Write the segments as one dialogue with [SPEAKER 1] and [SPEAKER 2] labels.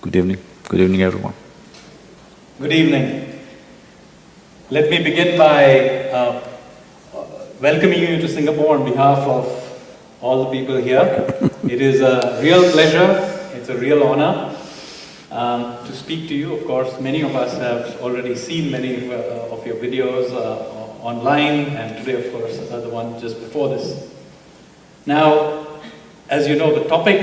[SPEAKER 1] Good evening. Good evening, everyone.
[SPEAKER 2] Good evening. Let me begin by welcoming you to Singapore on behalf of all the people here. It is a real pleasure, it's a real honor to speak to you. Of course, many of us have already seen many of your videos online, and today, of course, the one just before this. Now, as you know, the topic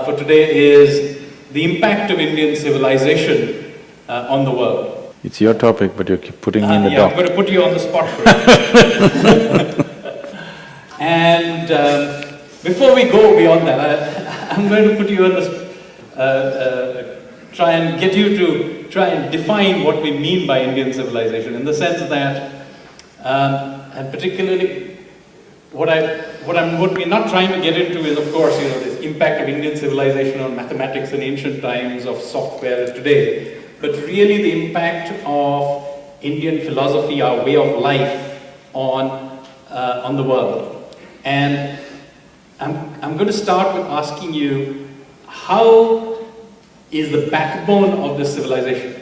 [SPEAKER 2] for today is the impact of Indian civilization on the world.
[SPEAKER 1] It's your topic, but you keep putting me in the dock.
[SPEAKER 2] I'm going to put you on the spot for it. And before we go beyond that, I'm going to put you on the try and get you to try and define what we mean by Indian civilization, in the sense that, and particularly what we're not trying to get into is, of course, this impact of Indian civilization on mathematics in ancient times, of software today, but really the impact of Indian philosophy, our way of life on the world. And I'm going to start with asking you, how is the backbone of this civilization,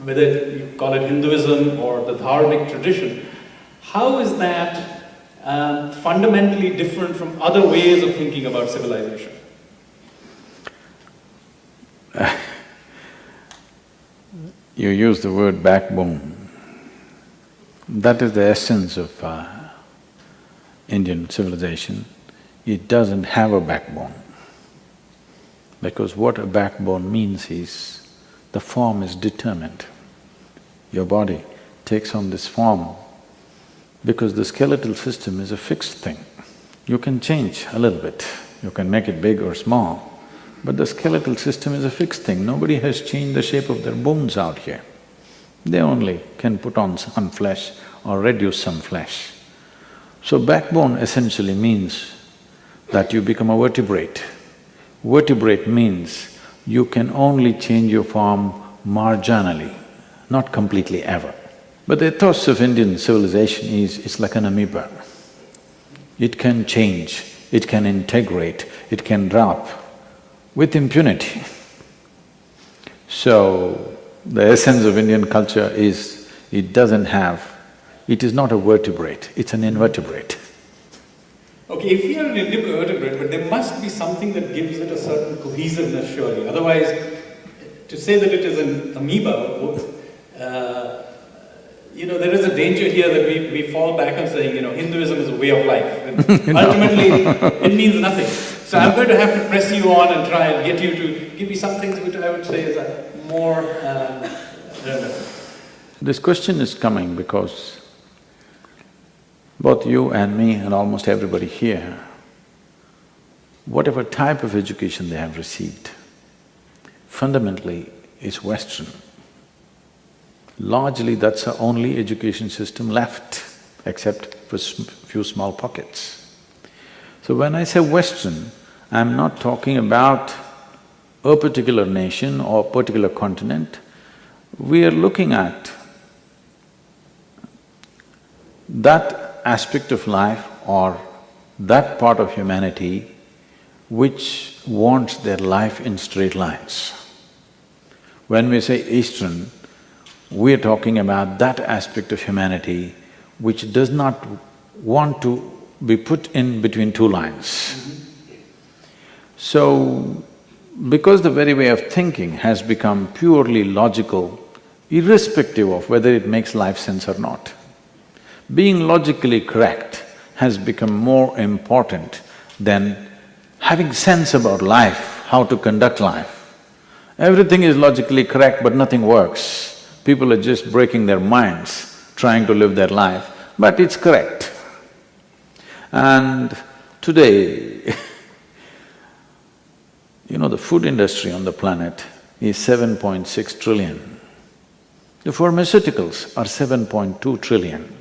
[SPEAKER 2] whether you call it Hinduism or the Dharmic tradition, how is that fundamentally different from other ways of thinking about civilization?
[SPEAKER 1] You use the word backbone. That is the essence of Indian civilization. It doesn't have a backbone. Because what a backbone means is, the form is determined. Your body takes on this form because the skeletal system is a fixed thing. You can change a little bit, you can make it big or small, but the skeletal system is a fixed thing. Nobody has changed the shape of their bones out here. They only can put on some flesh or reduce some flesh. So backbone essentially means that you become a vertebrate. Vertebrate means you can only change your form marginally, not completely ever. But the ethos of Indian civilization is, it's like an amoeba. It can change, it can integrate, it can drop with impunity. So, the essence of Indian culture is, it is not a vertebrate, it's an invertebrate.
[SPEAKER 2] Okay, if we are an invertebrate, but there must be something that gives it a certain cohesiveness, surely. Otherwise, to say that it is an amoeba, there is a danger here that we fall back on saying, Hinduism is a way of life. And ultimately, it means nothing. So I'm going to have to press you on and try and get you to give me some things which I would say is more relevant.
[SPEAKER 1] This question is coming because both you and me and almost everybody here, whatever type of education they have received, fundamentally is Western. Largely, that's the only education system left, except for few small pockets. So when I say Western, I'm not talking about a particular nation or particular continent. We are looking at that aspect of life or that part of humanity which wants their life in straight lines. When we say Eastern, we're talking about that aspect of humanity which does not want to be put in between two lines. So, because the very way of thinking has become purely logical, irrespective of whether it makes life sense or not, being logically correct has become more important than having sense about life, how to conduct life. Everything is logically correct but nothing works. People are just breaking their minds, trying to live their life, but it's correct. And today, the food industry on the planet is 7.6 trillion. The pharmaceuticals are 7.2 trillion.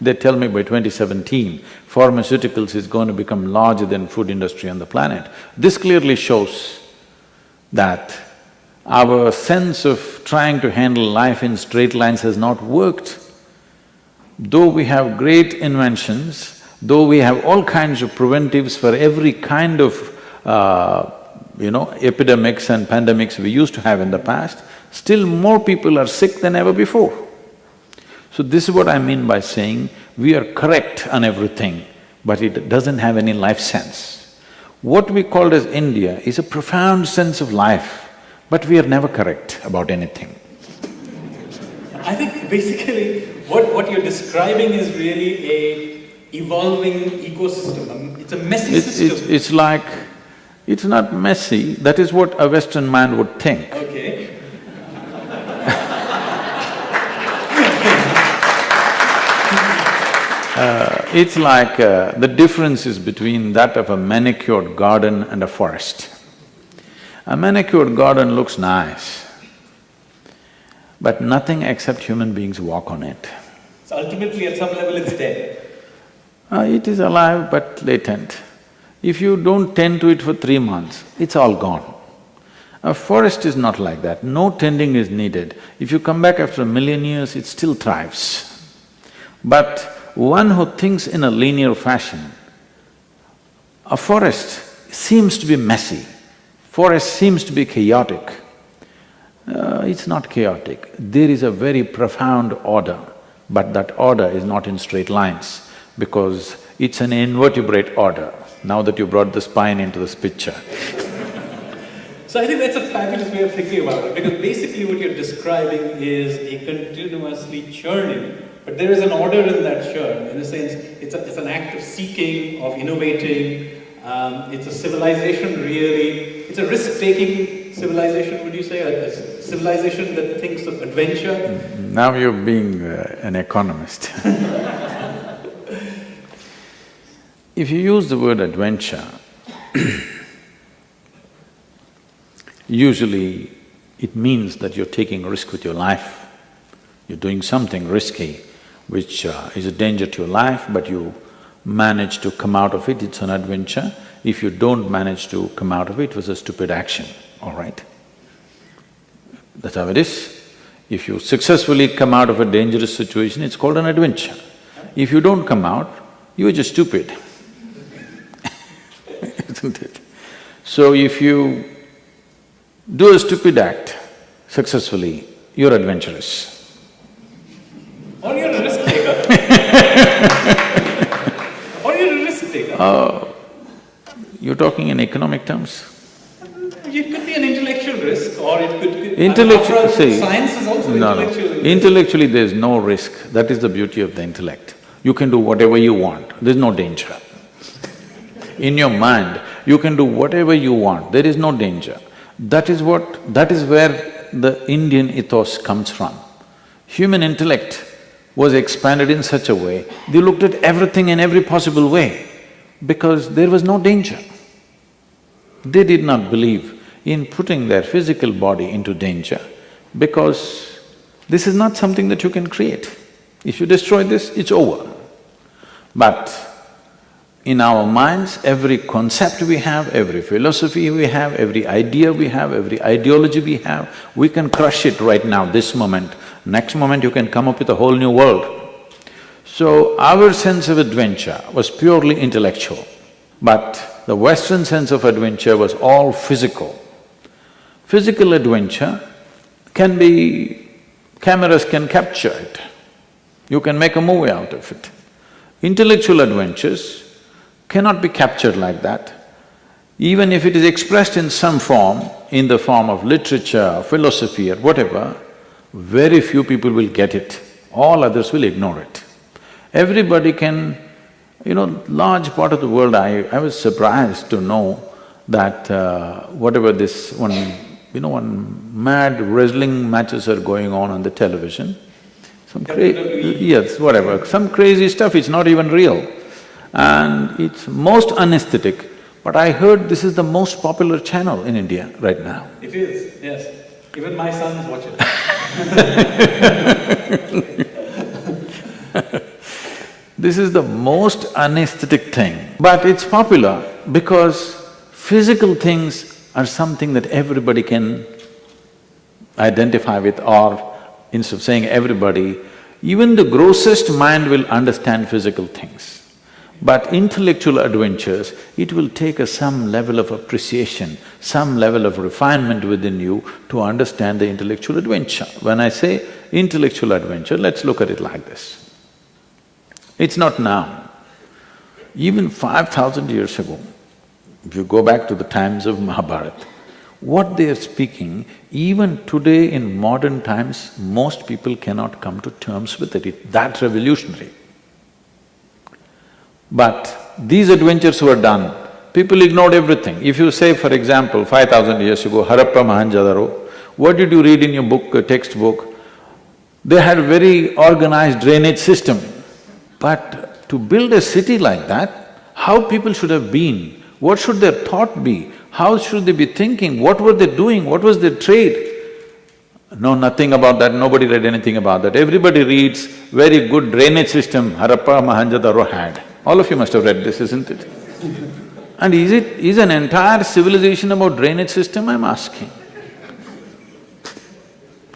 [SPEAKER 1] They tell me by 2017, pharmaceuticals is going to become larger than food industry on the planet. This clearly shows that our sense of trying to handle life in straight lines has not worked. Though we have great inventions, though we have all kinds of preventives for every kind of epidemics and pandemics we used to have in the past, still more people are sick than ever before. So this is what I mean by saying we are correct on everything, but it doesn't have any life sense. What we called as India is a profound sense of life, but we are never correct about anything.
[SPEAKER 2] I think basically what you're describing is really a evolving ecosystem. It's a messy system.
[SPEAKER 1] It's like… it's not messy, that is what a Western man would think.
[SPEAKER 2] Okay.
[SPEAKER 1] It's like the difference is between that of a manicured garden and a forest. A manicured garden looks nice, but nothing except human beings walk on it.
[SPEAKER 2] So ultimately at some level it's dead.
[SPEAKER 1] It is alive but latent. If you don't tend to it for 3 months, it's all gone. A forest is not like that, no tending is needed. If you come back after 1,000,000 years, it still thrives. But one who thinks in a linear fashion, a forest seems to be messy, forest seems to be chaotic. It's not chaotic, there is a very profound order, but that order is not in straight lines because it's an invertebrate order, now that you brought the spine into this picture.
[SPEAKER 2] So I think that's a fabulous way of thinking about it, because basically what you're describing is a continuously churning, but there is an order in that churn. In a sense, it's an act of seeking, of innovating, it's a civilization really, it's a risk-taking civilization, would you say? A civilization that thinks of adventure?
[SPEAKER 1] Now you're being an economist. If you use the word adventure, usually it means that you're taking a risk with your life. You're doing something risky which is a danger to your life, but you manage to come out of it, it's an adventure. If you don't manage to come out of it, it was a stupid action, all right? That's how it is. If you successfully come out of a dangerous situation, it's called an adventure. If you don't come out, you are just stupid. Isn't it? So if you do a stupid act successfully, you're adventurous.
[SPEAKER 2] Or you're a risk taker. Or you're a risk taker.
[SPEAKER 1] You're talking in economic terms?
[SPEAKER 2] It could be an intellectual risk, or it could be…
[SPEAKER 1] Intellectual… see…
[SPEAKER 2] science is also intellectual.
[SPEAKER 1] No. Intellectually there's no risk, that is the beauty of the intellect. You can do whatever you want, there's no danger. In your mind, you can do whatever you want, there is no danger. That is where the Indian ethos comes from. Human intellect was expanded in such a way, they looked at everything in every possible way because there was no danger. They did not believe in putting their physical body into danger because this is not something that you can create. If you destroy this, it's over. But in our minds, every concept we have, every philosophy we have, every idea we have, every ideology we have, we can crush it right now, this moment. Next moment you can come up with a whole new world. So our sense of adventure was purely intellectual, but the Western sense of adventure was all physical. Physical adventure can be… cameras can capture it, you can make a movie out of it. Intellectual adventures cannot be captured like that. Even if it is expressed in some form, in the form of literature, philosophy or whatever, very few people will get it, all others will ignore it. Everybody can… large part of the world, I was surprised to know that whatever this one mad wrestling matches are going on the television, some yes, whatever, some crazy stuff, it's not even real. And it's most unesthetic, but I heard this is the most popular channel in India right now.
[SPEAKER 2] It is, yes. Even my sons watch it.
[SPEAKER 1] This is the most unesthetic thing, but it's popular because physical things are something that everybody can identify with, or instead of saying everybody, even the grossest mind will understand physical things. But intellectual adventures, it will take some level of appreciation, some level of refinement within you to understand the intellectual adventure. When I say intellectual adventure, let's look at it like this. It's not now. Even 5,000 years ago, if you go back to the times of Mahabharata, what they are speaking, even today in modern times, most people cannot come to terms with it. It's that revolutionary. But these adventures were done, people ignored everything. If you say, for example, 5,000 years ago, Harappa Mohenjo-daro, what did you read in your book, textbook? They had a very organized drainage system. But to build a city like that, how people should have been, what should their thought be, how should they be thinking, what were they doing, what was their trade? No, nothing about that, nobody read anything about that. Everybody reads very good drainage system Harappa Mohenjo-daro had. All of you must have read this, isn't it? And is an entire civilization about drainage system, I'm asking?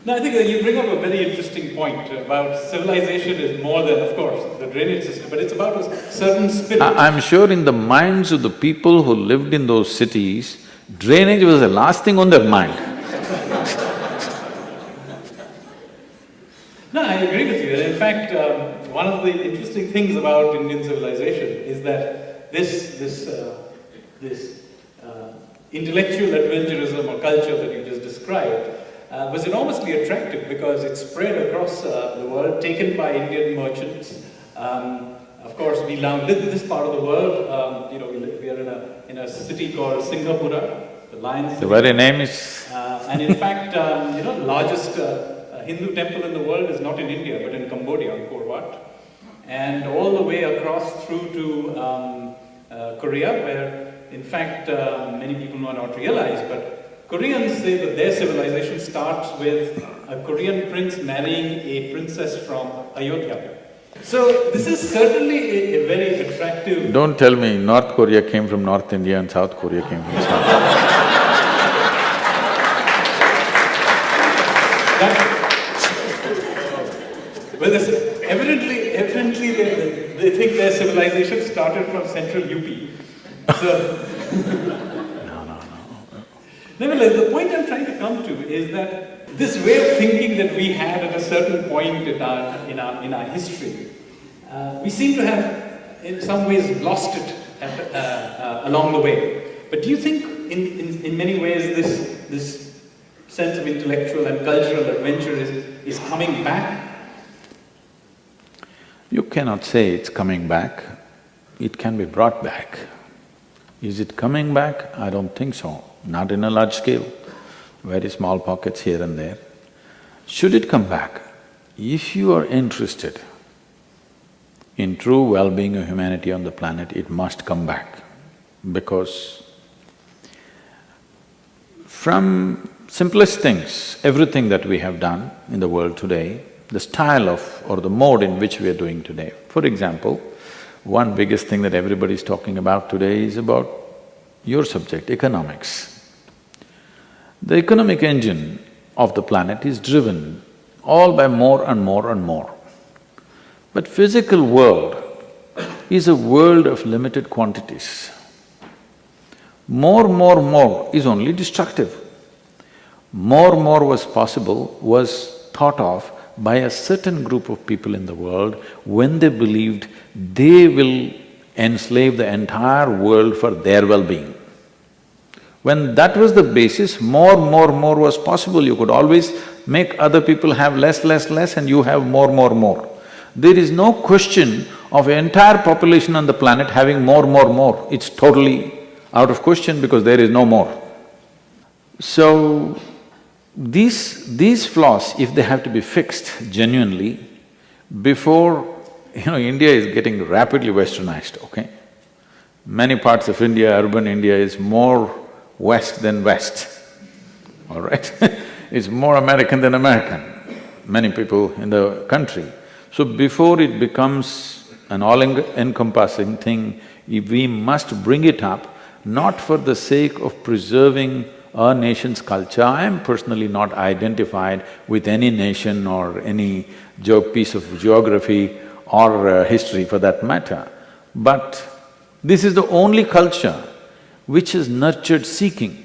[SPEAKER 2] No, I think that you bring up a very interesting point about civilization is more than, of course, the drainage system, but it's about a certain spirit.
[SPEAKER 1] I'm sure in the minds of the people who lived in those cities, drainage was the last thing on their mind.
[SPEAKER 2] No, I agree with you. And in fact, one of the interesting things about Indian civilization is that this intellectual adventurism or culture that you just described was enormously attractive because it spread across the world, taken by Indian merchants. Of course, we now live in this part of the world. We are in a city called Singapura, the Lion City.
[SPEAKER 1] The very name is…
[SPEAKER 2] And in fact, the largest Hindu temple in the world is not in India, but in Cambodia, Angkor Wat. And all the way across through to Korea, where in fact many people may not realize, but Koreans say that their civilization starts with a Korean prince marrying a princess from Ayodhya. So this is certainly a very attractive…
[SPEAKER 1] Don't tell me North Korea came from North India and South Korea came from South.
[SPEAKER 2] Well, evidently they think their civilization started from central UP. So… Nevertheless, the point I'm trying to come to is that this way of thinking that we had at a certain point in our history, we seem to have in some ways lost it along the way. But do you think in many ways this sense of intellectual and cultural adventure is coming back?
[SPEAKER 1] You cannot say it's coming back, it can be brought back. Is it coming back? I don't think so, not in a large scale, very small pockets here and there. Should it come back? If you are interested in true well-being of humanity on the planet, it must come back. Because from simplest things, everything that we have done in the world today, the style of or the mode in which we are doing today. For example, one biggest thing that everybody is talking about today is about your subject, economics. The economic engine of the planet is driven all by more and more and more. But physical world is a world of limited quantities. More is only destructive. More was possible, was thought of by a certain group of people in the world when they believed they will enslave the entire world for their well-being. When that was the basis, more was possible. You could always make other people have less and you have more. There is no question of entire population on the planet having more. It's totally out of question because there is no more. So, these flaws, if they have to be fixed genuinely, before… India is getting rapidly westernized, okay? Many parts of India, urban India is more west than west, all right? It's more American than American, many people in the country. So before it becomes an all-encompassing thing, we must bring it up, not for the sake of preserving our nation's culture. I am personally not identified with any nation or any piece of geography or history for that matter. But this is the only culture which has nurtured seeking.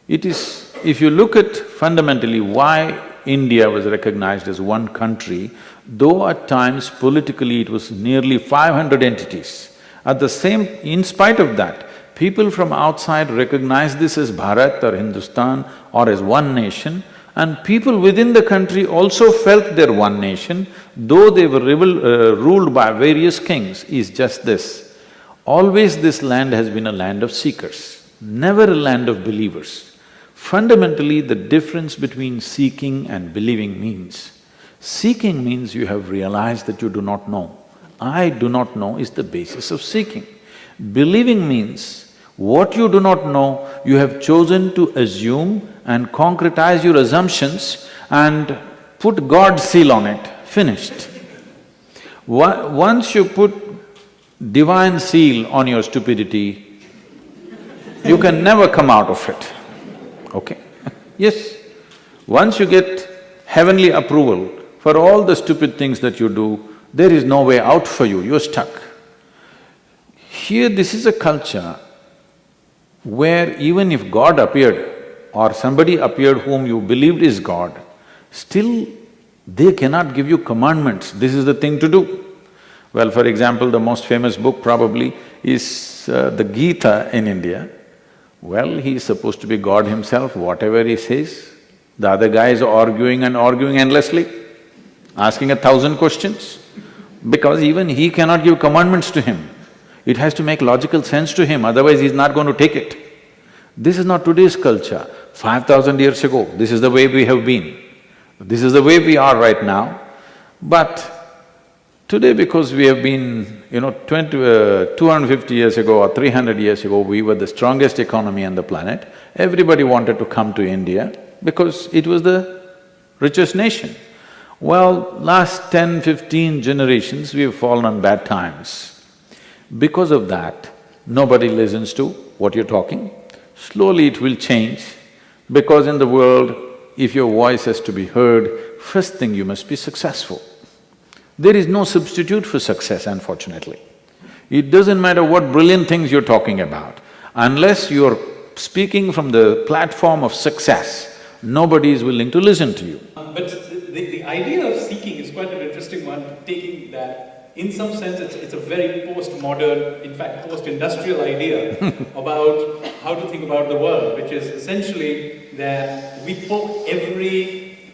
[SPEAKER 1] It is… if you look at fundamentally why India was recognized as one country, though at times politically it was nearly 500 entities, at the same… in spite of that, people from outside recognized this as Bharat or Hindustan or as one nation, and people within the country also felt they're one nation, though they were ruled by various kings, is just this. Always this land has been a land of seekers, never a land of believers. Fundamentally, the difference between seeking and believing means, seeking means you have realized that you do not know. I do not know is the basis of seeking. Believing means what you do not know, you have chosen to assume and concretize your assumptions and put God's seal on it, finished. Once you put divine seal on your stupidity, you can never come out of it. Okay? Yes. Once you get heavenly approval for all the stupid things that you do, there is no way out for you, you're stuck. Here this is a culture where even if God appeared or somebody appeared whom you believed is God, still they cannot give you commandments, this is the thing to do. Well, for example, the most famous book probably is the Gita in India. Well, he is supposed to be God himself, whatever he says, the other guy is arguing and arguing endlessly, asking 1,000 questions, because even he cannot give commandments to him. It has to make logical sense to him, otherwise he's not going to take it. This is not today's culture. 5,000 years ago, this is the way we have been. This is the way we are right now. But today, because we have been, 250 years ago or 300 years ago, we were the strongest economy on the planet, everybody wanted to come to India because it was the richest nation. Well, last 10, 15 generations, we have fallen on bad times. Because of that, nobody listens to what you're talking. Slowly it will change, because in the world, if your voice has to be heard, first thing you must be successful. There is no substitute for success, unfortunately. It doesn't matter what brilliant things you're talking about, unless you're speaking from the platform of success, nobody is willing to listen to you.
[SPEAKER 2] But the idea of seeking is quite an interesting one, taking that, in some sense it's a very postmodern, in fact post-industrial idea about how to think about the world, which is essentially that we poke every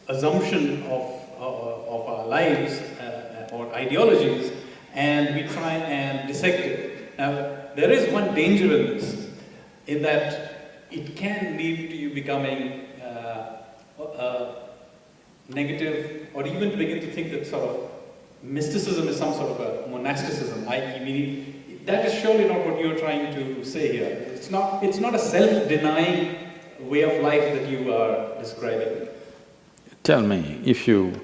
[SPEAKER 2] assumption of our lives or ideologies, and we try and dissect it. Now, there is one danger in this, in that it can lead to you becoming negative, or even begin to think that sort of mysticism is some sort of a monasticism, i.e. meaning, that is surely not what you're trying to say here. It's not a self-denying way of life that you are describing.
[SPEAKER 1] Tell me, if you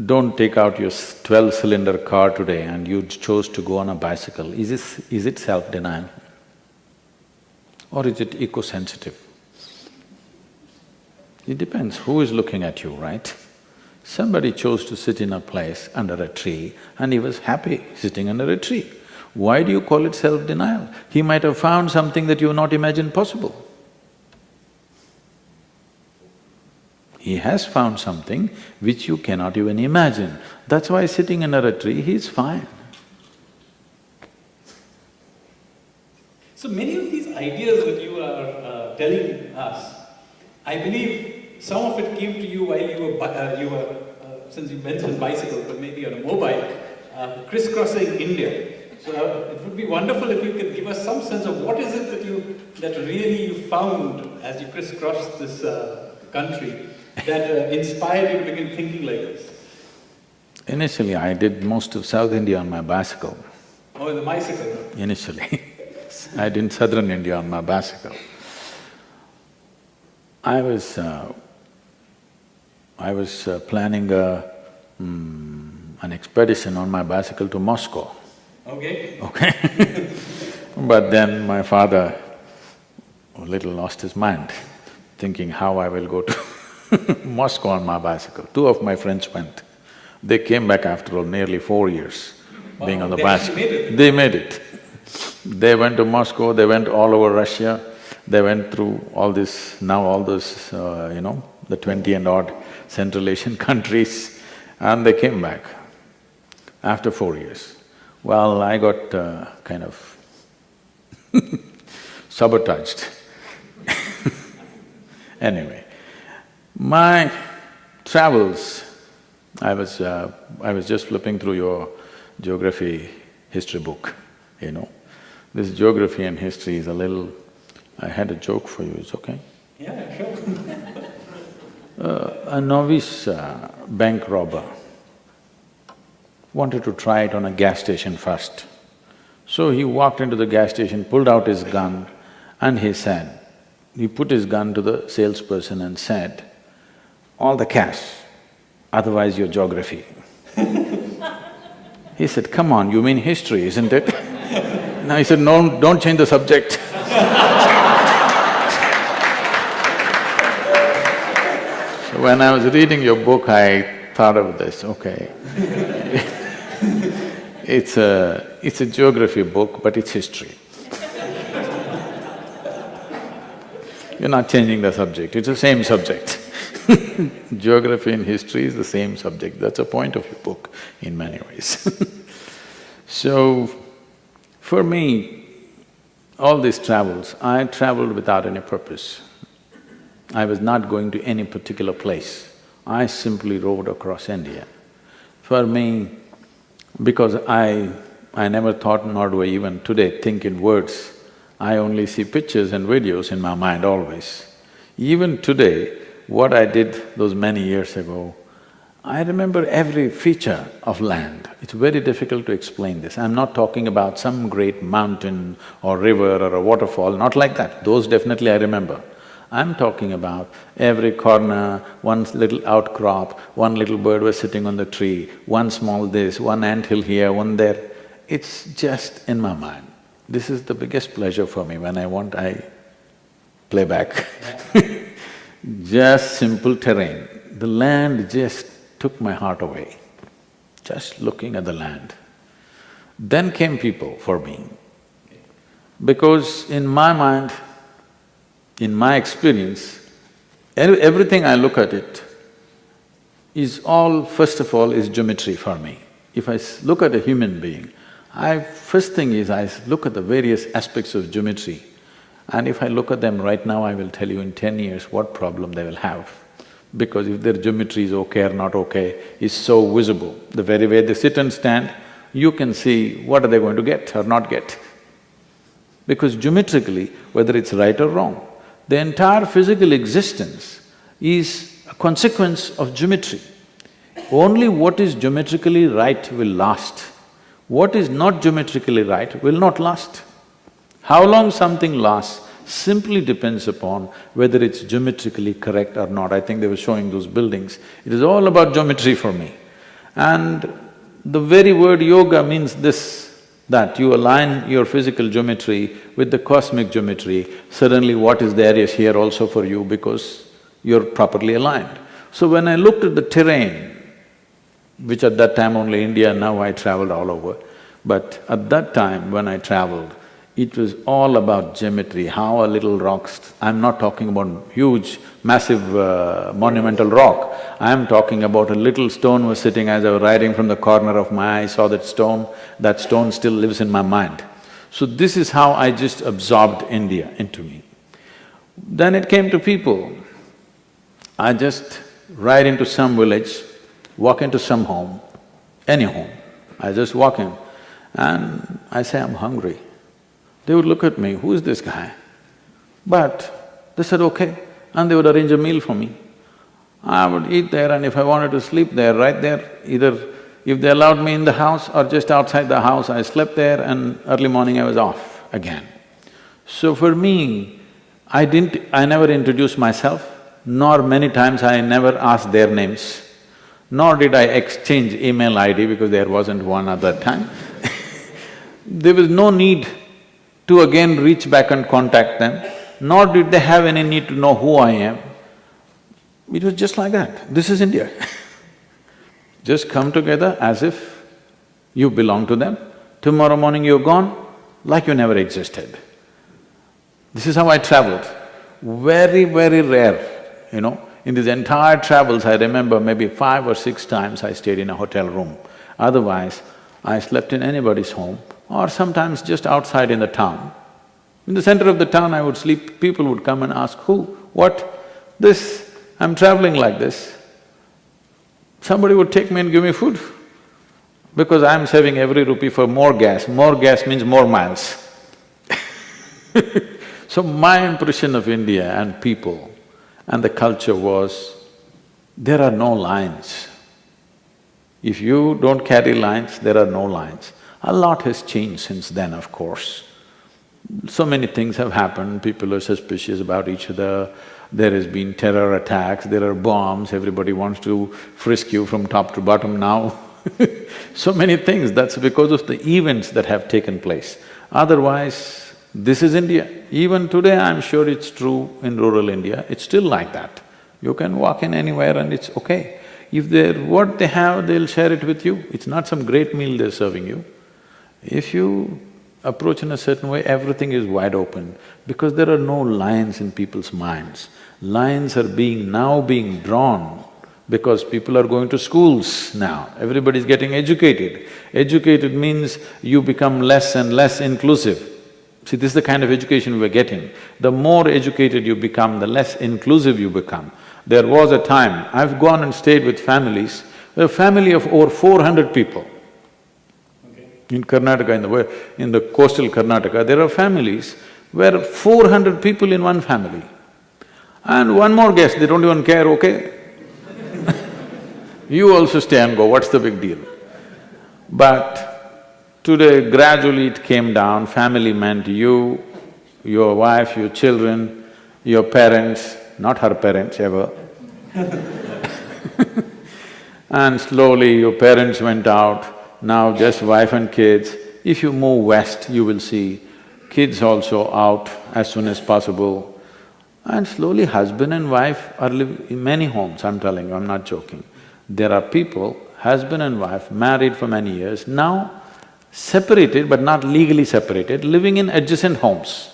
[SPEAKER 1] don't take out your 12-cylinder car today and you chose to go on a bicycle, is it self-denial? Or is it eco-sensitive? It depends who is looking at you, right? Somebody chose to sit in a place under a tree and he was happy sitting under a tree. Why do you call it self-denial? He might have found something that you not imagined possible. He has found something which you cannot even imagine. That's why sitting under a tree, he's fine.
[SPEAKER 2] So many of these ideas that you are telling us, I believe some of it came to you while you were since you mentioned bicycles, but maybe on a mobile, crisscrossing India. So it would be wonderful if you could give us some sense of what is it that really you found as you crisscrossed this country that inspired you to begin thinking like this?
[SPEAKER 1] Initially, I did most of South India on my bicycle.
[SPEAKER 2] Oh, the bicycle?
[SPEAKER 1] Initially. I did southern India on my bicycle. I was planning an expedition on my bicycle to Moscow.
[SPEAKER 2] Okay.
[SPEAKER 1] Okay. But then my father a little lost his mind, thinking how I will go to Moscow on my bicycle. Two of my friends went. They came back after all nearly 4 years. being on the
[SPEAKER 2] They
[SPEAKER 1] bicycle.
[SPEAKER 2] actually made it.
[SPEAKER 1] They made it. They went to Moscow, they went all over Russia, they went through all this, now all those, the 20 and odd Central Asian countries, and they came back after 4 years. Well, I got kind of sabotaged. Anyway, my travels, I was just flipping through your geography history book, This geography and history is a little… I had a joke for you, it's okay?
[SPEAKER 2] Yeah, sure.
[SPEAKER 1] A novice bank robber wanted to try it on a gas station first. So he walked into the gas station, pulled out his gun, and he put his gun to the salesperson and said, "All the cash, otherwise your geography." He said, "Come on, you mean history, isn't it?" Now he said, "No, don't change the subject." So when I was reading your book, I thought of this, okay. It's a geography book, but it's history. You're not changing the subject, it's the same subject. Geography and history is the same subject, that's the point of your book in many ways. So, for me, all these travels, I traveled without any purpose. I was not going to any particular place, I simply rode across India. For me, because I never thought, nor do I even today think in words, I only see pictures and videos in my mind always. Even today, what I did those many years ago, I remember every feature of land. It's very difficult to explain this. I'm not talking about some great mountain or river or a waterfall, not like that, those definitely I remember. I'm talking about every corner, one little outcrop, one little bird was sitting on the tree, one small this, one anthill here, one there. It's just in my mind. This is the biggest pleasure for me. When I want, I play back. Just simple terrain. The land just took my heart away, just looking at the land. Then came people for me, because in my mind, in my experience, everything I look at it is all… first of all is geometry for me. If I look at a human being, first thing is I look at the various aspects of geometry, and if I look at them right now, I will tell you in 10 years what problem they will have. Because if their geometry is okay or not okay is so visible, the very way they sit and stand, you can see what are they going to get or not get. Because geometrically, whether it's right or wrong, the entire physical existence is a consequence of geometry. Only what is geometrically right will last. What is not geometrically right will not last. How long something lasts simply depends upon whether it's geometrically correct or not. I think they were showing those buildings. It is all about geometry for me. And the very word yoga means this, that you align your physical geometry with the cosmic geometry, suddenly what is there is here also for you because you're properly aligned. So when I looked at the terrain, which at that time only India, now I traveled all over, but at that time when I traveled, it was all about geometry, how a little rocks… I'm not talking about huge, massive monumental rock, I'm talking about a little stone was sitting as I was riding from the corner of my eye, I saw that stone still lives in my mind. So this is how I just absorbed India into me. Then it came to people. I just ride into some village, walk into some home, any home, I just walk in and I say, I'm hungry. They would look at me, who is this guy? But they said, okay, and they would arrange a meal for me. I would eat there, and if I wanted to sleep there, right there, either if they allowed me in the house or just outside the house, I slept there and early morning I was off again. So for me, I never introduced myself, nor many times I never asked their names, nor did I exchange email ID because there wasn't one at that time. There was no need to again reach back and contact them, nor did they have any need to know who I am. It was just like that. This is India. Just come together as if You belong to them. Tomorrow morning you're gone, like you never existed. This is how I traveled. Very, very rare, you know. In these entire travels, I remember maybe 5 or 6 times I stayed in a hotel room. Otherwise, I slept in anybody's home or sometimes just outside in the town. In the center of the town I would sleep, people would come and ask, who, what, this, I'm traveling like this. Somebody would take me and give me food because I'm saving every rupee for more gas. More gas means more miles. So my impression of India and people and the culture was, there are no lines. If you don't carry lines, there are no lines. A lot has changed since then, of course. So many things have happened, people are suspicious about each other, there has been terror attacks, there are bombs, everybody wants to frisk you from top to bottom now. So many things, that's because of the events that have taken place. Otherwise, this is India. Even today, I'm sure it's true in rural India, it's still like that. You can walk in anywhere and it's okay. If what they have, they'll share it with you. It's not some great meal they're serving you. If you approach in a certain way, everything is wide open because there are no lines in people's minds. Lines are now being drawn because people are going to schools now, everybody's getting educated. Educated means you become less and less inclusive. See, this is the kind of education we're getting. The more educated you become, the less inclusive you become. There was a time, I've gone and stayed with families, a family of over 400 people. In Karnataka, in the coastal Karnataka, there are families where 400 people in one family. And one more guest, they don't even care, okay? You also stay and go, what's the big deal? But today, gradually it came down, family meant you, your wife, your children, your parents, not her parents ever. And slowly your parents went out, now just wife and kids. If you move west, you will see kids also out as soon as possible. And slowly husband and wife are living in many homes, I'm telling you, I'm not joking. There are people, husband and wife, married for many years, now separated but not legally separated, living in adjacent homes,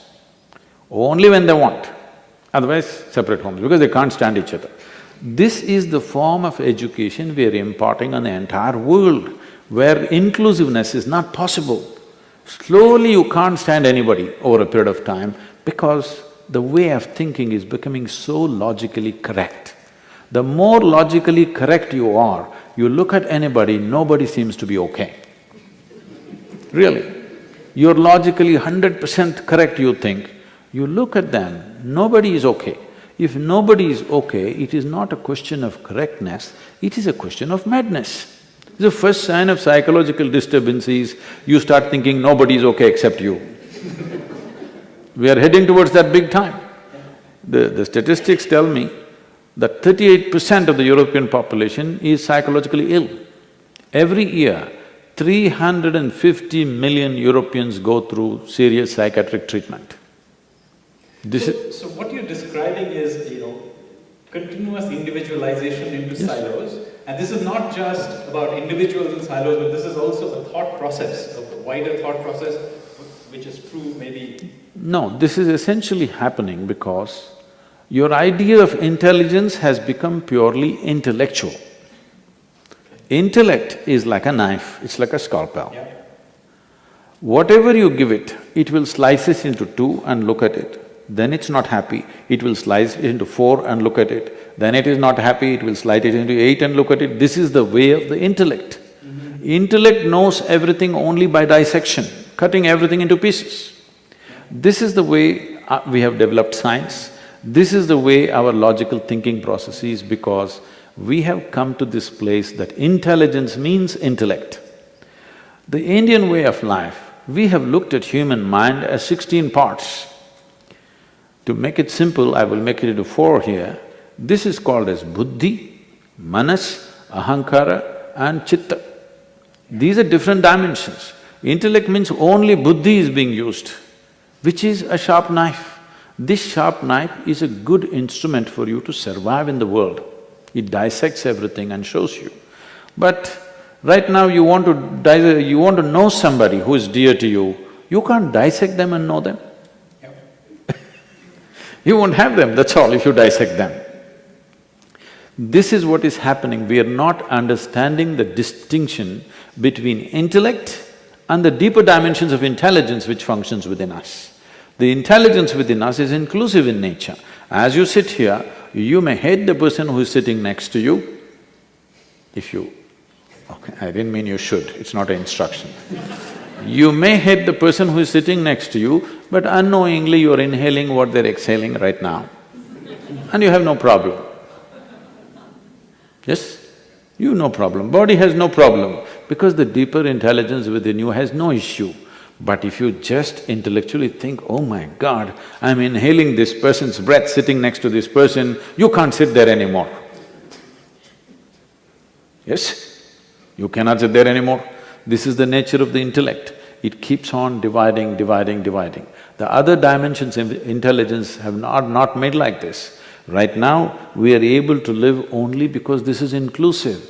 [SPEAKER 1] only when they want, otherwise separate homes because they can't stand each other. This is the form of education we are imparting on the entire world, where inclusiveness is not possible. Slowly you can't stand anybody over a period of time because the way of thinking is becoming so logically correct. The more logically correct you are, you look at anybody, nobody seems to be okay. Really. You're logically 100% correct, you think. You look at them, nobody is okay. If nobody is okay, it is not a question of correctness, it is a question of madness. The first sign of psychological disturbance is you start thinking nobody is okay except you. We are heading towards that big time. The statistics tell me that 38% of the European population is psychologically ill. Every year, 350 million Europeans go through serious psychiatric treatment.
[SPEAKER 2] So what you're describing is, continuous individualization into silos. And this is not just about individuals in silos, but this is also a thought process, a wider thought process, which is true maybe…
[SPEAKER 1] No, this is essentially happening because your idea of intelligence has become purely intellectual. Intellect is like a knife, it's like a scalpel.
[SPEAKER 2] Yeah.
[SPEAKER 1] Whatever you give it, it will slice it into 2 and look at it. Then it's not happy, it will slice it into 4 and look at it. Then it is not happy, it will slice it into 8 and look at it. This is the way of the intellect. Intellect knows everything only by dissection, cutting everything into pieces. This is the way we have developed science. This is the way our logical thinking process is because we have come to this place that intelligence means intellect. The Indian way of life, we have looked at human mind as 16 parts. To make it simple, I will make it into 4 here. This is called as buddhi, manas, ahankara and chitta. These are different dimensions. Intellect means only buddhi is being used, which is a sharp knife. This sharp knife is a good instrument for you to survive in the world. It dissects everything and shows you. But Right now you want to know somebody who is dear to you, you can't dissect them and know them. You won't have them, that's all, if you dissect them. This is what is happening, we are not understanding the distinction between intellect and the deeper dimensions of intelligence which functions within us. The intelligence within us is inclusive in nature. As you sit here, you may hate the person who is sitting next to you, if you… okay, I didn't mean you should, it's not an instruction. You may hate the person who is sitting next to you, but unknowingly you're inhaling what they're exhaling right now, and you have no problem. Yes? You no problem, body has no problem, because the deeper intelligence within you has no issue. But if you just intellectually think, oh my God, I'm inhaling this person's breath sitting next to this person, you can't sit there anymore. Yes? You cannot sit there anymore. This is the nature of the intellect. It keeps on dividing. The other dimensions of intelligence have not made like this. Right now, we are able to live only because this is inclusive.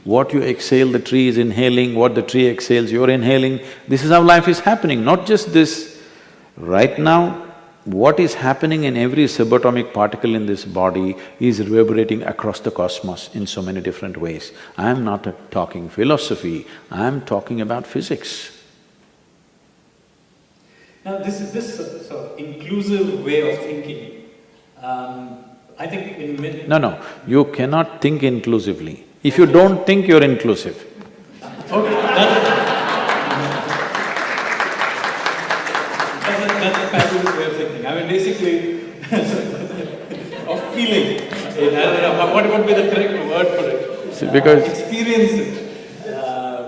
[SPEAKER 1] What you exhale, the tree is inhaling, what the tree exhales, you're inhaling. This is how life is happening, not just this. Right now, what is happening in every subatomic particle in this body is reverberating across the cosmos in so many different ways. I'm not talking philosophy, I'm talking about physics.
[SPEAKER 2] Now this sort of inclusive way of thinking, I think in many…
[SPEAKER 1] No, you cannot think inclusively. If you don't think, you're inclusive.
[SPEAKER 2] Okay, that's a fabulous way of thinking. I mean, basically, of feeling. I don't know, what would be the correct word for it?
[SPEAKER 1] See, because…
[SPEAKER 2] experience it.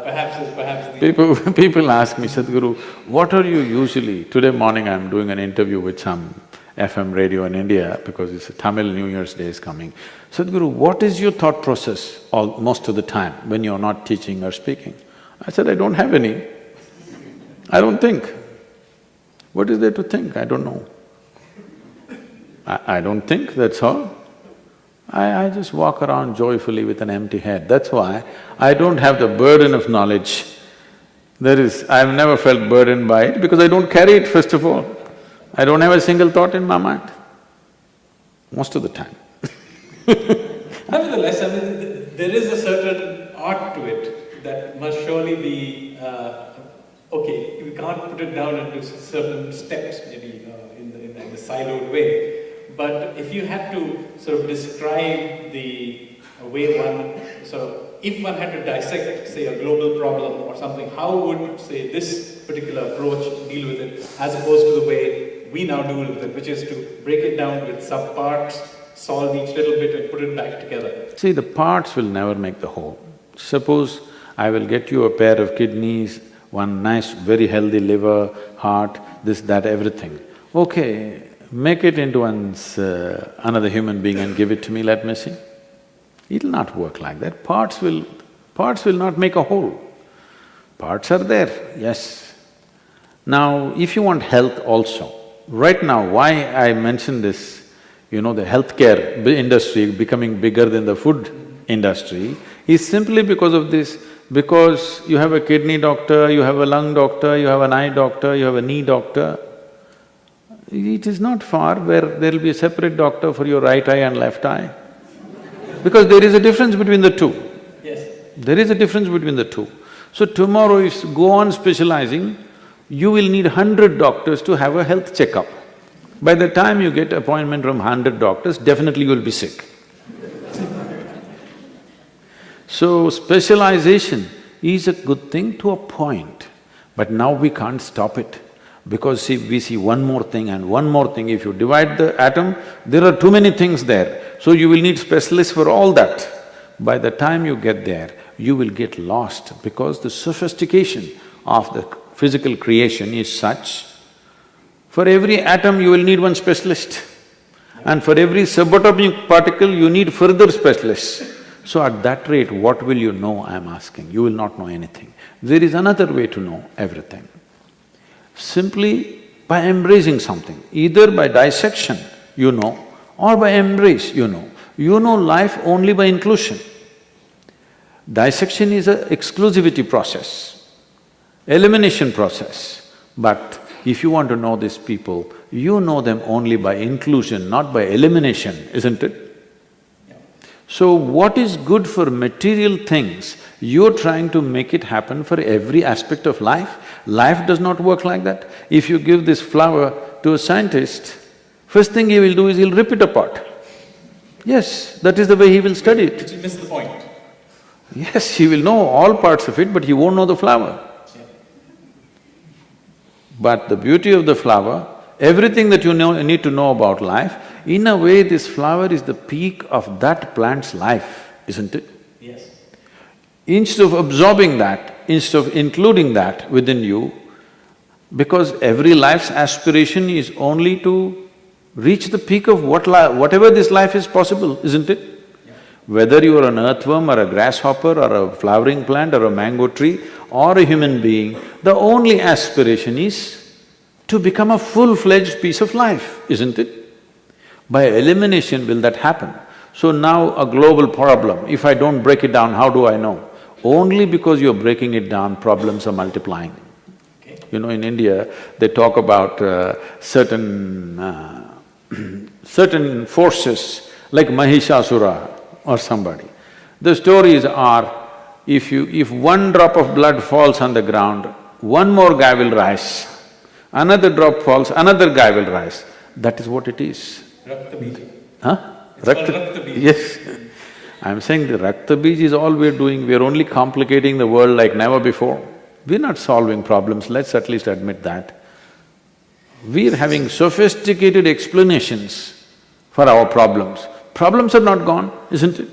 [SPEAKER 2] Perhaps the…
[SPEAKER 1] People ask me, Sadhguru, what are you usually… Today morning I'm doing an interview with some FM radio in India because it's a Tamil New Year's Day is coming. Sadhguru, what is your thought process most of the time when you're not teaching or speaking? I said, I don't have any. I don't think. What is there to think? I don't know. I don't think, that's all. I just walk around joyfully with an empty head. That's why I don't have the burden of knowledge. I've never felt burdened by it because I don't carry it, first of all. I don't have a single thought in my mind, most of the time.
[SPEAKER 2] Nevertheless, I mean, there is a certain art to it that must surely be… okay, we can't put it down into certain steps maybe in the siloed way. But if you had to sort of describe the way one if one had to dissect, say, a global problem or something, how would, say, this particular approach deal with it as opposed to the way we now deal with it, which is to break it down with subparts, solve each little bit and put it back together?
[SPEAKER 1] See, the parts will never make the whole. Suppose I will get you a pair of kidneys, one nice, very healthy liver, heart, this, that, everything. Okay, make it into another human being and give it to me, let me see. It'll not work like that. Parts will not make a whole. Parts are there, yes. Now, if you want health also, right now, why I mention this, the healthcare industry becoming bigger than the food industry is simply because of this. Because you have a kidney doctor, you have a lung doctor, you have an eye doctor, you have a knee doctor. It is not far where there'll be a separate doctor for your right eye and left eye. Because there is a difference between the two.
[SPEAKER 2] Yes.
[SPEAKER 1] There is a difference between the two. So tomorrow if you go on specializing, you will need 100 doctors to have a health checkup. By the time you get appointment from 100 doctors, definitely you will be sick. So specialization is a good thing to a point, but now we can't stop it. Because see, we see one more thing and one more thing. If you divide the atom, there are too many things there. So you will need specialists for all that. By the time you get there, you will get lost because the sophistication of the physical creation is such. For every atom, you will need one specialist. And for every subatomic particle, you need further specialists. So at that rate, what will you know, I'm asking? You will not know anything. There is another way to know everything. Simply by embracing something, either by dissection you know, or by embrace you know. You know life only by inclusion. Dissection is an exclusivity process, elimination process. But if you want to know these people, you know them only by inclusion, not by elimination, isn't it? So what is good for material things, you're trying to make it happen for every aspect of life. Life does not work like that. If you give this flower to a scientist, first thing he will do is he'll rip it apart. Yes, that is the way he will study it.
[SPEAKER 2] But you miss the point.
[SPEAKER 1] Yes, he will know all parts of it, but he won't know the flower.
[SPEAKER 2] Yeah.
[SPEAKER 1] But the beauty of the flower, everything that you need to know about life, in a way this flower is the peak of that plant's life, isn't it?
[SPEAKER 2] Yes.
[SPEAKER 1] Instead of absorbing that, instead of including that within you, because every life's aspiration is only to reach the peak of whatever this life is possible, isn't it?
[SPEAKER 2] Yeah.
[SPEAKER 1] Whether you are an earthworm or a grasshopper or a flowering plant or a mango tree or a human being, the only aspiration is to become a full-fledged piece of life, isn't it? By elimination will that happen. So now a global problem, if I don't break it down, how do I know? Only because you're breaking it down, problems are multiplying.
[SPEAKER 2] Okay.
[SPEAKER 1] You know, in India, they talk about certain certain forces like Mahishasura or somebody. The stories are, if one drop of blood falls on the ground, one more guy will rise. Another drop falls, another guy will rise. That is what it is.
[SPEAKER 2] Rakta Bija.
[SPEAKER 1] Huh?
[SPEAKER 2] It's called Rakta Bija.
[SPEAKER 1] Yes. I'm saying the Rakta Bij is all we're doing, we're only complicating the world like never before. We're not solving problems, let's at least admit that. We're having sophisticated explanations for our problems. Problems are not gone, isn't it?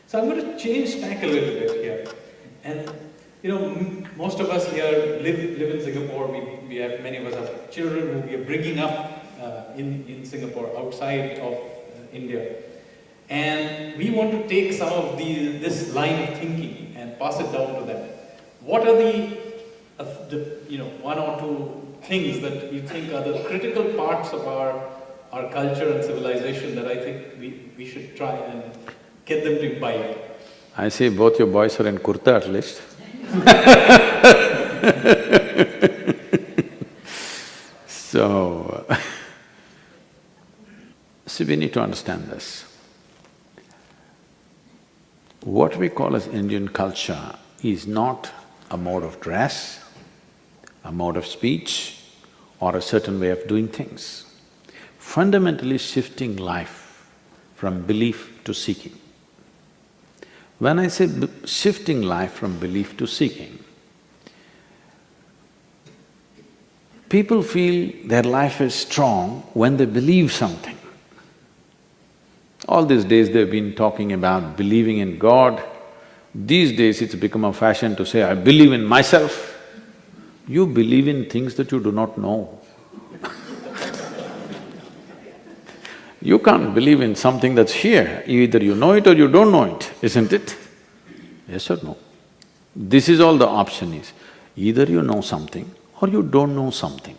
[SPEAKER 2] So I'm going to change tack a little bit here. And you know, most of us here live in Singapore. We have, many of us have children who we are bringing up in Singapore, outside of India. And we want to take some of this line of thinking and pass it down to them. What are the one or two things that you think are the critical parts of our culture and civilization that I think we should try and get them to imbibe?
[SPEAKER 1] I see both your boys are in kurta at least. So, see, we need to understand this. What we call as Indian culture is not a mode of dress, a mode of speech, or a certain way of doing things. Fundamentally shifting life from belief to seeking. When I say shifting life from belief to seeking, people feel their life is strong when they believe something. All these days they've been talking about believing in God. These days it's become a fashion to say, I believe in myself. You believe in things that you do not know. You can't believe in something that's here, either you know it or you don't know it, isn't it? Yes or no? This is all the option is, either you know something or you don't know something.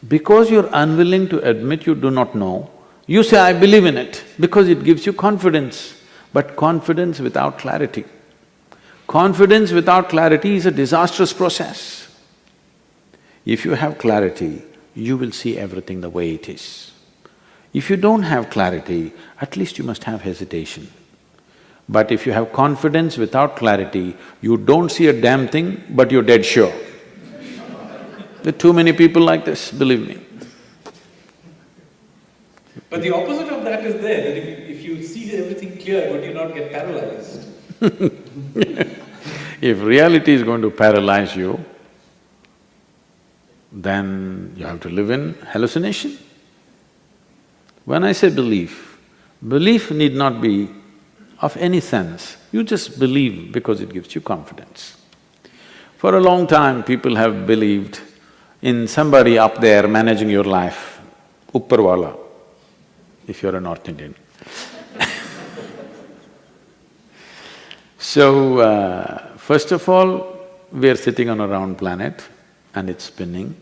[SPEAKER 1] Because you're unwilling to admit you do not know, you say, I believe in it, because it gives you confidence, but confidence without clarity. Confidence without clarity is a disastrous process. If you have clarity, you will see everything the way it is. If you don't have clarity, at least you must have hesitation. But if you have confidence without clarity, you don't see a damn thing, but you're dead sure. There are too many people like this, believe me.
[SPEAKER 2] But the opposite of that is there, that if you see everything clear, would you not get paralyzed?
[SPEAKER 1] If reality is going to paralyze you, then you have to live in hallucination. When I say belief, belief need not be of any sense, you just believe because it gives you confidence. For a long time, people have believed in somebody up there managing your life, Upparwala, if you're a North Indian. So, first of all, we're sitting on a round planet and it's spinning.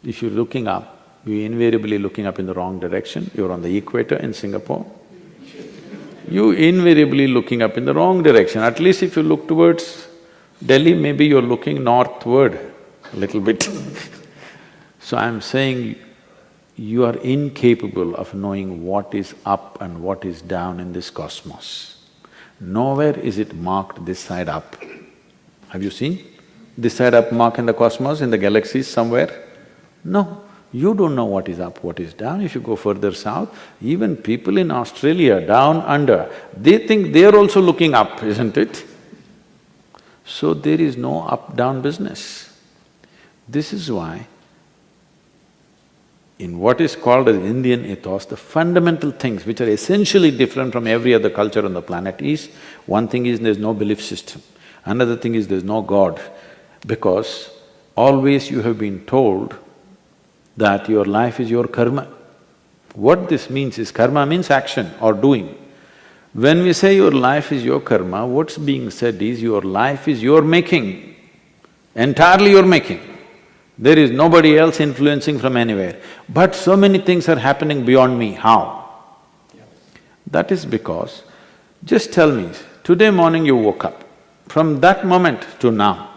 [SPEAKER 1] If you're looking up, you're invariably looking up in the wrong direction, you're on the equator in Singapore. You invariably looking up in the wrong direction. At least if you look towards Delhi, maybe you're looking northward a little bit. So I'm saying you are incapable of knowing what is up and what is down in this cosmos. Nowhere is it marked this side up. Have you seen this side up mark in the cosmos, in the galaxies somewhere? No, you don't know what is up, what is down. If you go further south, even people in Australia, down under, they think they're also looking up, isn't it? So there is no up-down business. This is why in what is called as Indian ethos, the fundamental things which are essentially different from every other culture on the planet is, one thing is there's no belief system, another thing is there's no God, because always you have been told that your life is your karma. What this means is, karma means action or doing. When we say your life is your karma, what's being said is your life is your making, entirely your making. There is nobody else influencing from anywhere. But so many things are happening beyond me, how? That is because, just tell me, today morning you woke up, from that moment to now,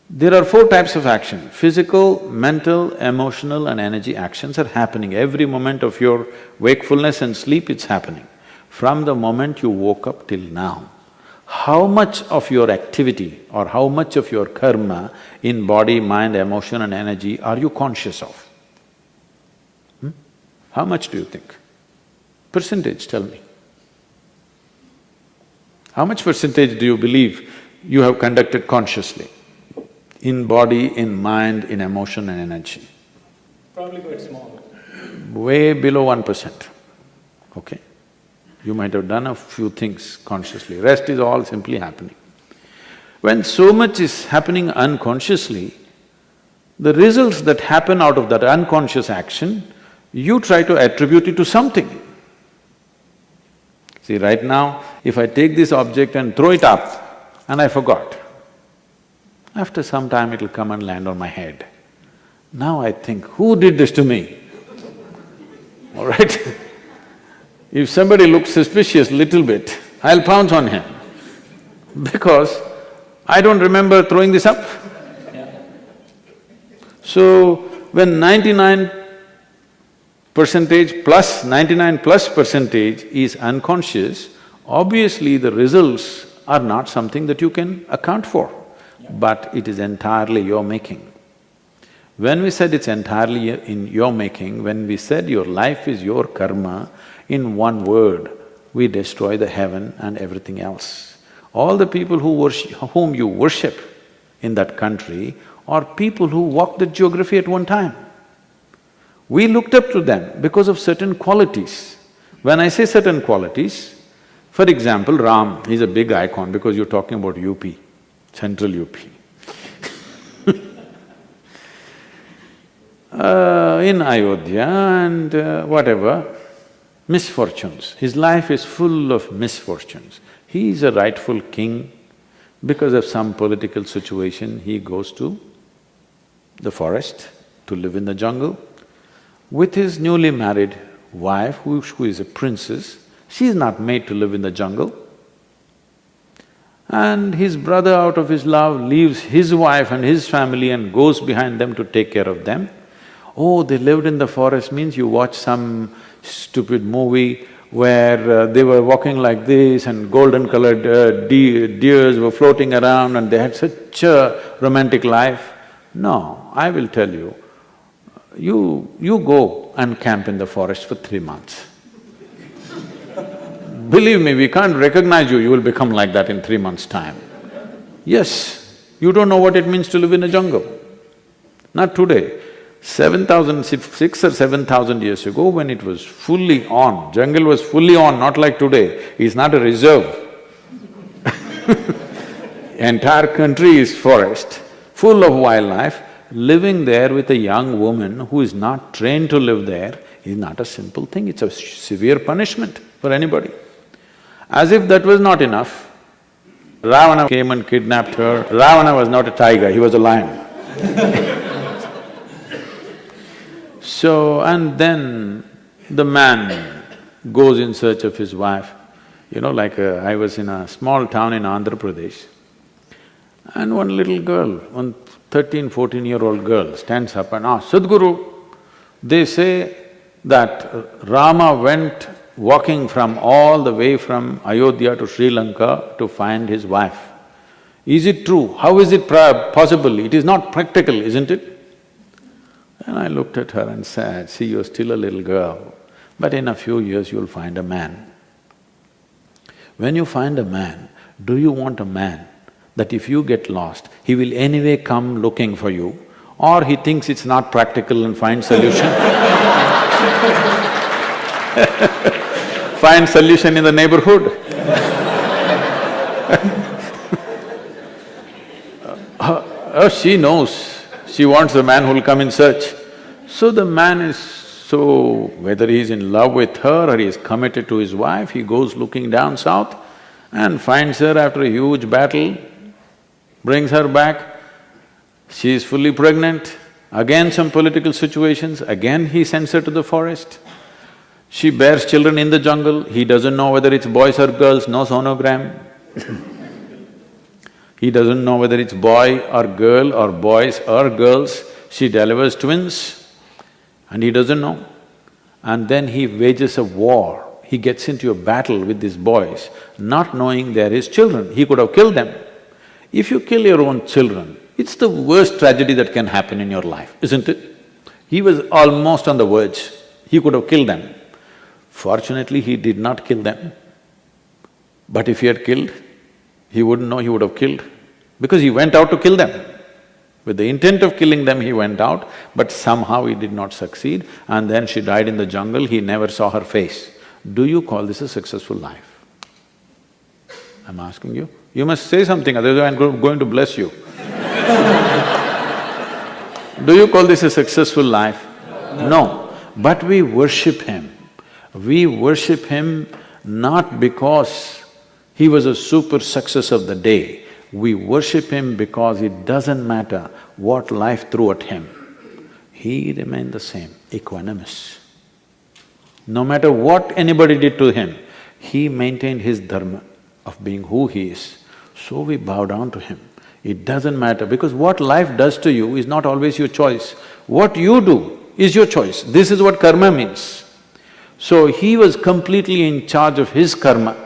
[SPEAKER 1] there are four types of action: physical, mental, emotional and energy actions are happening. Every moment of your wakefulness and sleep, it's happening. From the moment you woke up till now, how much of your activity or how much of your karma in body, mind, emotion and energy are you conscious of? How much do you think? Percentage, tell me. How much percentage do you believe you have conducted consciously? In body, in mind, in emotion and energy?
[SPEAKER 2] Probably quite small.
[SPEAKER 1] Way below 1%, okay? You might have done a few things consciously, rest is all simply happening. When so much is happening unconsciously, the results that happen out of that unconscious action, you try to attribute it to something. See, right now, if I take this object and throw it up and I forgot, after some time it'll come and land on my head. Now I think, who did this to me? All right? If somebody looks suspicious little bit, I'll pounce on him because I don't remember throwing this up. So, when 99 percentage plus 99 plus percentage is unconscious, obviously the results are not something that you can account for, but it is entirely your making. When we said it's entirely in your making, when we said your life is your karma, in one word, we destroy the heaven and everything else. All the people whom you worship in that country are people who walked the geography at one time. We looked up to them because of certain qualities. When I say certain qualities, for example, Ram is a big icon because you're talking about UP, central UP. In Ayodhya and whatever, misfortunes. His life is full of misfortunes. He is a rightful king. Because of some political situation, he goes to the forest to live in the jungle with his newly married wife, who is a princess. She is not made to live in the jungle. And his brother, out of his love, leaves his wife and his family and goes behind them to take care of them. Oh, they lived in the forest means you watch some stupid movie where they were walking like this and golden-colored deers were floating around and they had such a romantic life. No, I will tell you, you go and camp in the forest for 3 months. Believe me, we can't recognize you, you will become like that in 3 months' time. Yes, you don't know what it means to live in a jungle. Not today. 6 or 7,000 years ago, when it was fully on, jungle was fully on, not like today, it's not a reserve. Entire country is forest, full of wildlife. Living there with a young woman who is not trained to live there is not a simple thing, it's a severe punishment for anybody. As if that was not enough, Ravana came and kidnapped her. Ravana was not a tiger, he was a lion. So, and then the man goes in search of his wife. You know, like I was in a small town in Andhra Pradesh, and one little girl, one 13, 14-year-old girl stands up and asks, Sadhguru, they say that Rama went walking from all the way from Ayodhya to Sri Lanka to find his wife. Is it true? How is it possible? It is not practical, isn't it? And I looked at her and said, see, you're still a little girl, but in a few years you'll find a man. When you find a man, do you want a man that if you get lost, he will anyway come looking for you, or he thinks it's not practical and finds solution? Find solution in the neighborhood. Oh, she knows, she wants a man who'll come in search. So the man is so… whether he's in love with her or he's committed to his wife, he goes looking down south and finds her after a huge battle, brings her back. She is fully pregnant, again some political situations, again he sends her to the forest. She bears children in the jungle, he doesn't know whether it's boys or girls, no sonogram. He doesn't know whether it's boy or girl or boys or girls. She delivers twins and he doesn't know. And then he wages a war, he gets into a battle with these boys, not knowing they're his children. He could have killed them. If you kill your own children, it's the worst tragedy that can happen in your life, isn't it? He was almost on the verge, he could have killed them. Fortunately, he did not kill them. But if he had killed, he wouldn't know he would have killed, because he went out to kill them. With the intent of killing them, he went out, but somehow he did not succeed, and then she died in the jungle, he never saw her face. Do you call this a successful life? I'm asking you. You must say something, otherwise I'm going to bless you. Do you call this a successful life? No. But we worship him. We worship him not because he was a super success of the day. We worship him because it doesn't matter what life threw at him. He remained the same, equanimous. No matter what anybody did to him, he maintained his dharma of being who he is. So we bow down to him. It doesn't matter, because what life does to you is not always your choice. What you do is your choice. This is what karma means. So he was completely in charge of his karma.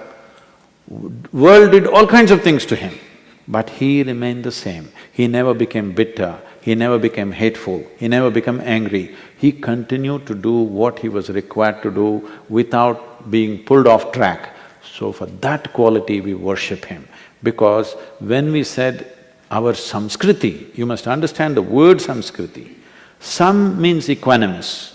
[SPEAKER 1] World did all kinds of things to him, but he remained the same. He never became bitter, he never became hateful, he never became angry. He continued to do what he was required to do without being pulled off track. So for that quality we worship him, because when we said our samskriti, you must understand the word samskriti. Sam means equanimous,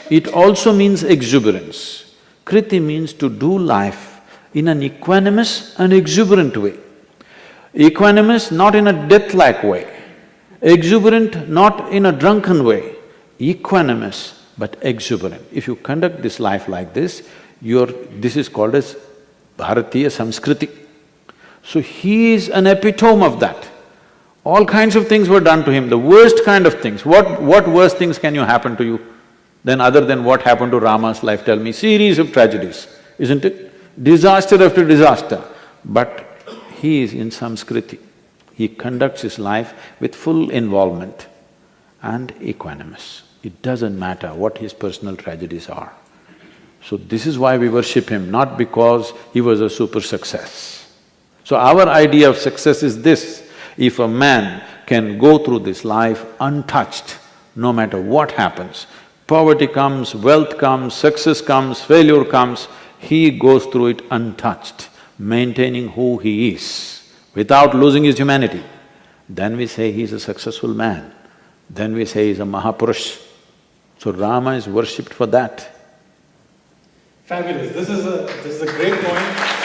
[SPEAKER 1] it also means exuberance. Kriti means to do life in an equanimous and exuberant way. Equanimous, not in a death-like way. Exuberant, not in a drunken way. Equanimous, but exuberant. If you conduct this life like this, this is called as Bharatiya Samskriti. So he is an epitome of that. All kinds of things were done to him, the worst kind of things. What worse things can you happen to you than other than what happened to Rama's life? Tell me, series of tragedies, isn't it? Disaster after disaster. But he is in samskriti. He conducts his life with full involvement and equanimous. It doesn't matter what his personal tragedies are. So this is why we worship him, not because he was a super success. So our idea of success is this: if a man can go through this life untouched, no matter what happens, poverty comes, wealth comes, success comes, failure comes, he goes through it untouched, maintaining who he is, without losing his humanity, then we say he's a successful man, then we say he's a Mahapurush. So Rama is worshipped for that.
[SPEAKER 2] Fabulous. This is a great point.